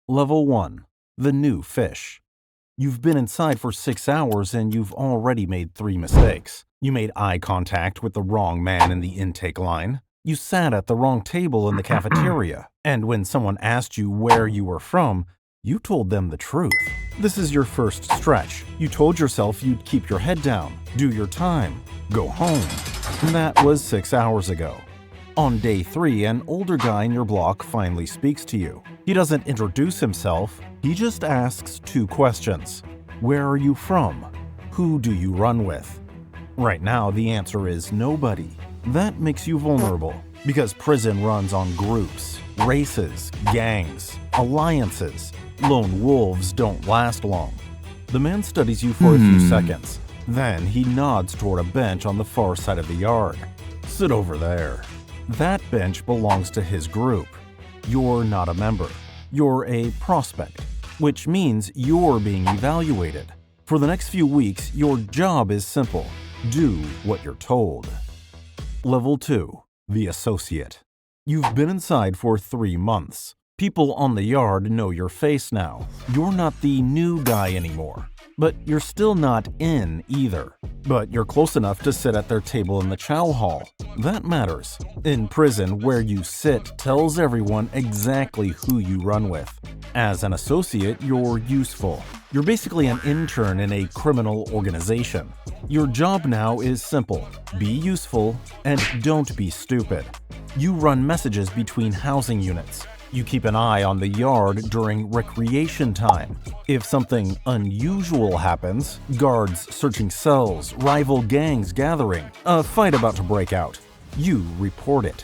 Level 1. The new fish. You've been inside for 6 hours and you've already made 3 mistakes. You made eye contact with the wrong man in the intake line. You sat at the wrong table in the cafeteria. And when someone asked you where you were from, you told them the truth. This is your first stretch. You told yourself you'd keep your head down, do your time, go home. And that was 6 hours ago. On day 3, an older guy in your block finally speaks to you. He doesn't introduce himself, he just asks 2 questions. Where are you from? Who do you run with? Right now, the answer is nobody. That makes you vulnerable, because prison runs on groups, races, gangs, alliances. Lone wolves don't last long. The man studies you for a few seconds. Then he nods toward a bench on the far side of the yard. Sit over there. That bench belongs to his group. You're not a member. You're a prospect, which means you're being evaluated. For the next few weeks, your job is simple. Do what you're told. Level 2. The Associate. You've been inside for 3 months. People on the yard know your face now. You're not the new guy anymore. But you're still not in either. But you're close enough to sit at their table in the chow hall. That matters. In prison, where you sit tells everyone exactly who you run with. As an associate, you're useful. You're basically an intern in a criminal organization. Your job now is simple. Be useful and don't be stupid. You run messages between housing units. You keep an eye on the yard during recreation time. If something unusual happens, guards searching cells, rival gangs gathering, a fight about to break out, you report it.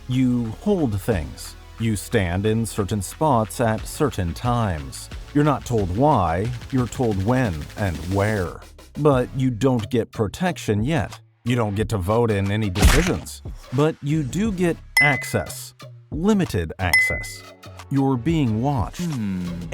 You hold things. You stand in certain spots at certain times. You're not told why, you're told when and where. But you don't get protection yet. You don't get to vote in any decisions. But you do get access. Limited access. You're being watched.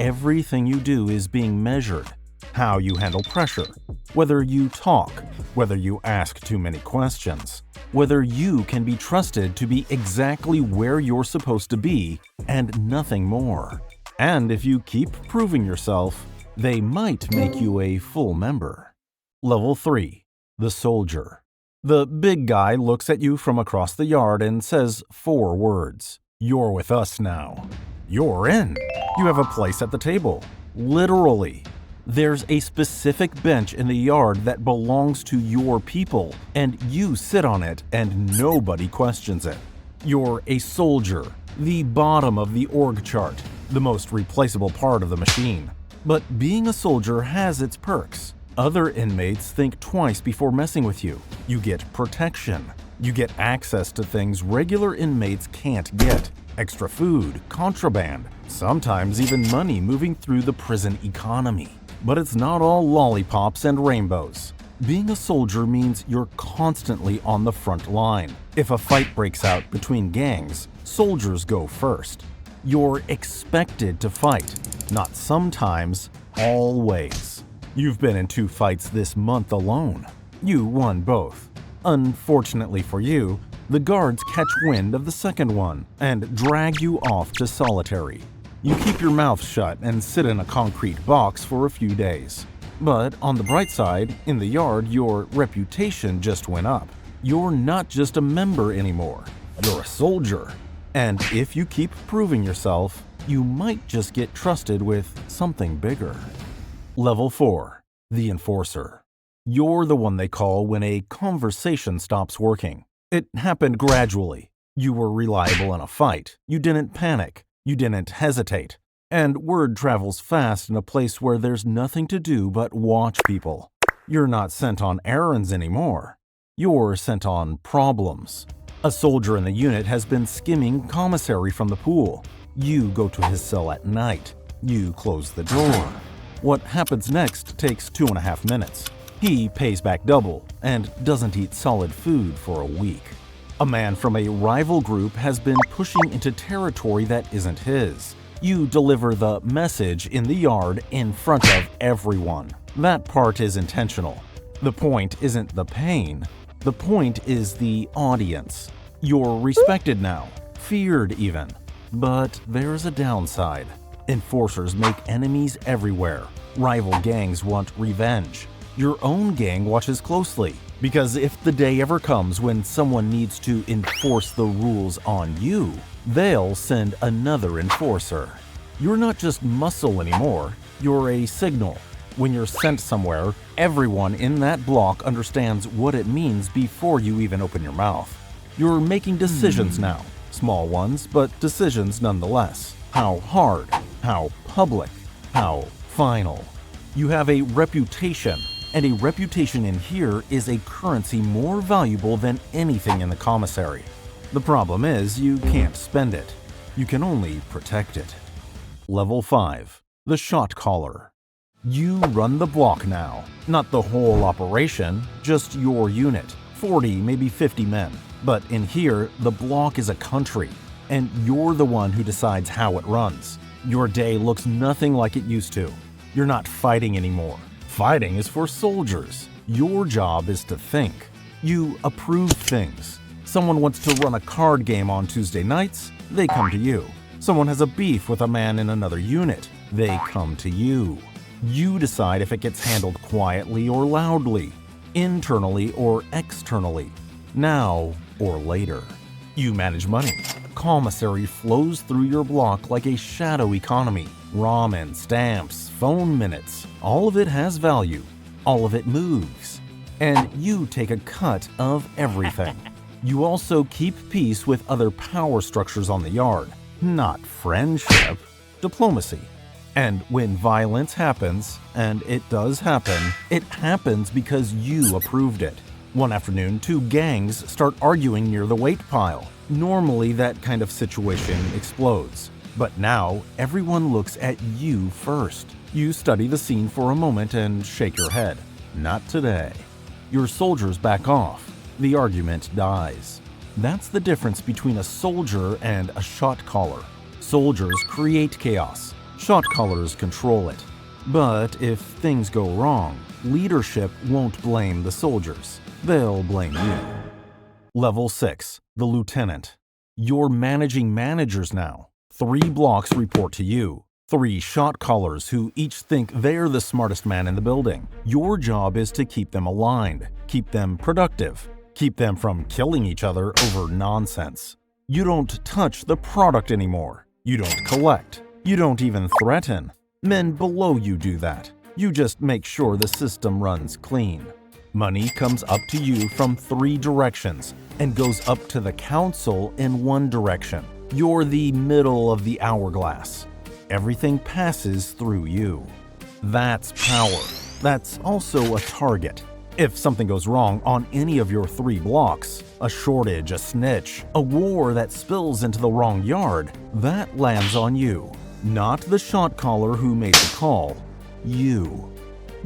Everything you do is being measured. How you handle pressure, whether you talk, whether you ask too many questions, whether you can be trusted to be exactly where you're supposed to be and nothing more. And if you keep proving yourself, they might make you a full member. Level 3. The Soldier. The big guy looks at you from across the yard and says 4 words. You're with us now. You're in. You have a place at the table. Literally. There's a specific bench in the yard that belongs to your people, and you sit on it and nobody questions it. You're a soldier, the bottom of the org chart, the most replaceable part of the machine. But being a soldier has its perks. Other inmates think twice before messing with you. You get protection. You get access to things regular inmates can't get. Extra food, contraband, sometimes even money moving through the prison economy. But it's not all lollipops and rainbows. Being a soldier means you're constantly on the front line. If a fight breaks out between gangs, soldiers go first. You're expected to fight, not sometimes, always. You've been in 2 fights this month alone. You won both. Unfortunately for you, the guards catch wind of the second one and drag you off to solitary. You keep your mouth shut and sit in a concrete box for a few days. But on the bright side, in the yard, your reputation just went up. You're not just a member anymore. You're a soldier. And if you keep proving yourself, you might just get trusted with something bigger. Level 4. The Enforcer. You're the one they call when a conversation stops working. It happened gradually. You were reliable in a fight. You didn't panic. You didn't hesitate. And word travels fast in a place where there's nothing to do but watch people. You're not sent on errands anymore. You're sent on problems. A soldier in the unit has been skimming commissary from the pool. You go to his cell at night. You close the door. What happens next takes 2.5 minutes. He pays back double and doesn't eat solid food for a week. A man from a rival group has been pushing into territory that isn't his. You deliver the message in the yard in front of everyone. That part is intentional. The point isn't the pain. The point is the audience. You're respected now, feared even. But there's a downside. Enforcers make enemies everywhere. Rival gangs want revenge. Your own gang watches closely, because if the day ever comes when someone needs to enforce the rules on you, they'll send another enforcer. You're not just muscle anymore, you're a signal. When you're sent somewhere, everyone in that block understands what it means before you even open your mouth. You're making decisions now, small ones, but decisions nonetheless. How hard, how public, how final. You have a reputation, and a reputation in here is a currency more valuable than anything in the commissary. The problem is you can't spend it. You can only protect it. Level 5. The Shot Caller. You run the block now. Not the whole operation, just your unit. 40, maybe 50 men. But in here, the block is a country, and you're the one who decides how it runs. Your day looks nothing like it used to. You're not fighting anymore. Fighting is for soldiers. Your job is to think. You approve things. Someone wants to run a card game on Tuesday nights, they come to you. Someone has a beef with a man in another unit, they come to you. You decide if it gets handled quietly or loudly, internally or externally, now or later. You manage money. Commissary flows through your block like a shadow economy. Ramen, stamps, phone minutes, all of it has value. All of it moves. And you take a cut of everything. You also keep peace with other power structures on the yard. Not friendship, diplomacy. And when violence happens, and it does happen, it happens because you approved it. One afternoon, 2 gangs start arguing near the weight pile. Normally, that kind of situation explodes. But now, everyone looks at you first. You study the scene for a moment and shake your head. Not today. Your soldiers back off. The argument dies. That's the difference between a soldier and a shot caller. Soldiers create chaos. Shot callers control it. But if things go wrong, leadership won't blame the soldiers. They'll blame you. Level 6. The Lieutenant. You're managing managers now. 3 blocks report to you. 3 shot callers who each think they're the smartest man in the building. Your job is to keep them aligned, keep them productive, keep them from killing each other over nonsense. You don't touch the product anymore. You don't collect. You don't even threaten. Men below you do that. You just make sure the system runs clean. Money comes up to you from 3 directions and goes up to the council in 1 direction. You're the middle of the hourglass. Everything passes through you. That's power. That's also a target. If something goes wrong on any of your 3 blocks, a shortage, a snitch, a war that spills into the wrong yard, that lands on you. Not the shot caller who made the call. You.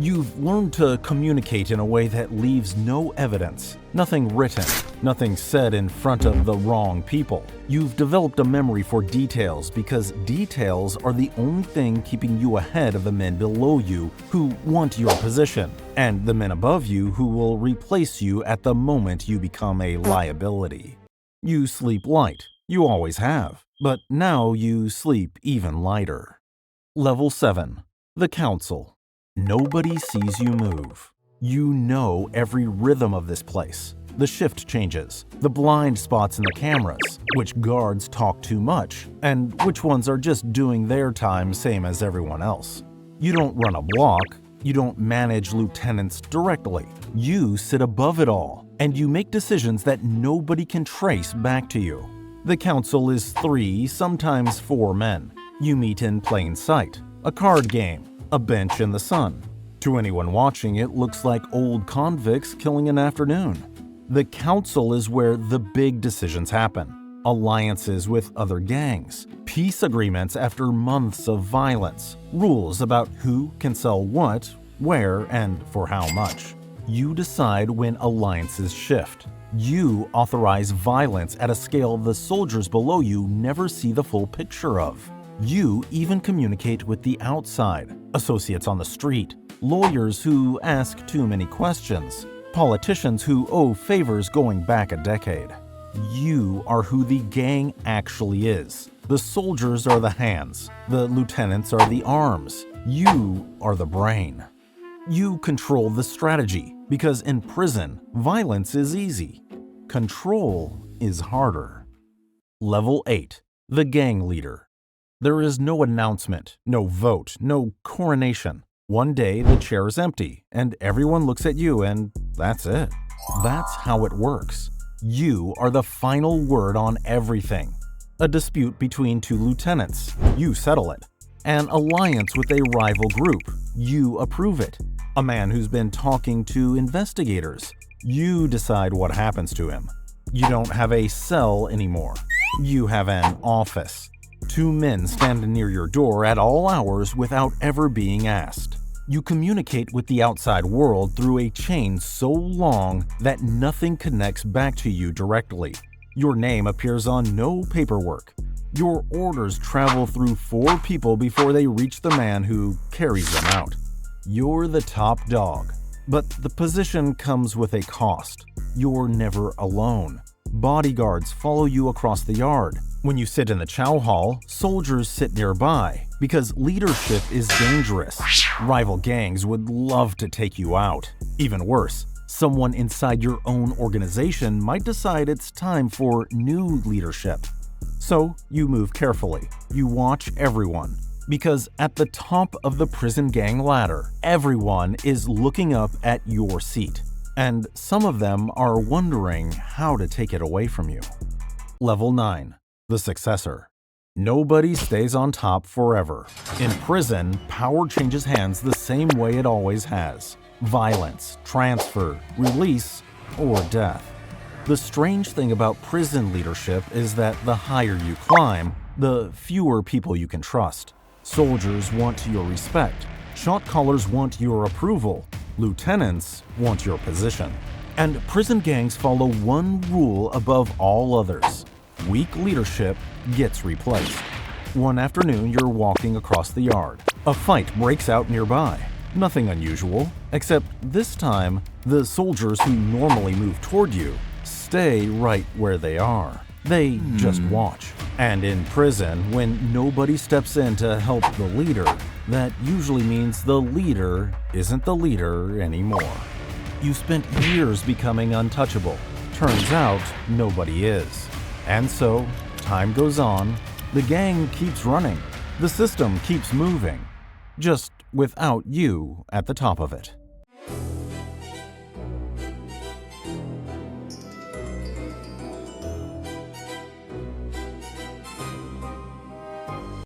You've learned to communicate in a way that leaves no evidence. Nothing written, nothing said in front of the wrong people. You've developed a memory for details because details are the only thing keeping you ahead of the men below you who want your position, and the men above you who will replace you at the moment you become a liability. You sleep light. You always have. But now you sleep even lighter. Level 7. The Council. Nobody sees you move. You know every rhythm of this place. The shift changes, the blind spots in the cameras, which guards talk too much, and which ones are just doing their time same as everyone else. You don't run a block. You don't manage lieutenants directly. You sit above it all, and you make decisions that nobody can trace back to you. The council is 3, sometimes 4 men. You meet in plain sight. A card game. A bench in the sun. To anyone watching, it looks like old convicts killing an afternoon. The council is where the big decisions happen. Alliances with other gangs. Peace agreements after months of violence. Rules about who can sell what, where, and for how much. You decide when alliances shift. You authorize violence at a scale the soldiers below you never see the full picture of. You even communicate with the outside, associates on the street, lawyers who ask too many questions, politicians who owe favors going back a decade. You are who the gang actually is. The soldiers are the hands. The lieutenants are the arms. You are the brain. You control the strategy, because in prison, violence is easy. Control is harder. Level 8. The Gang Leader. There is no announcement, no vote, no coronation. One day the chair is empty, and everyone looks at you, and that's it. That's how it works. You are the final word on everything. A dispute between two lieutenants, you settle it. An alliance with a rival group, you approve it. A man who's been talking to investigators, you decide what happens to him. You don't have a cell anymore. You have an office. Two men stand near your door at all hours without ever being asked. You communicate with the outside world through a chain so long that nothing connects back to you directly. Your name appears on no paperwork. Your orders travel through 4 people before they reach the man who carries them out. You're the top dog, but the position comes with a cost. You're never alone. Bodyguards follow you across the yard. When you sit in the chow hall, soldiers sit nearby because leadership is dangerous. Rival gangs would love to take you out. Even worse, someone inside your own organization might decide it's time for new leadership. So you move carefully. You watch everyone. Because at the top of the prison gang ladder, everyone is looking up at your seat. And some of them are wondering how to take it away from you. Level 9. The Successor. Nobody stays on top forever. In prison, power changes hands the same way it always has. Violence, transfer, release, or death. The strange thing about prison leadership is that the higher you climb, the fewer people you can trust. Soldiers want your respect. Shot callers want your approval. Lieutenants want your position. And prison gangs follow one rule above all others. Weak leadership gets replaced. One afternoon, you're walking across the yard. A fight breaks out nearby. Nothing unusual, except this time, the soldiers who normally move toward you stay right where they are. They just watch. And in prison, when nobody steps in to help the leader, that usually means the leader isn't the leader anymore. You spent years becoming untouchable. Turns out, nobody is. And so, time goes on, the gang keeps running, the system keeps moving, just without you at the top of it.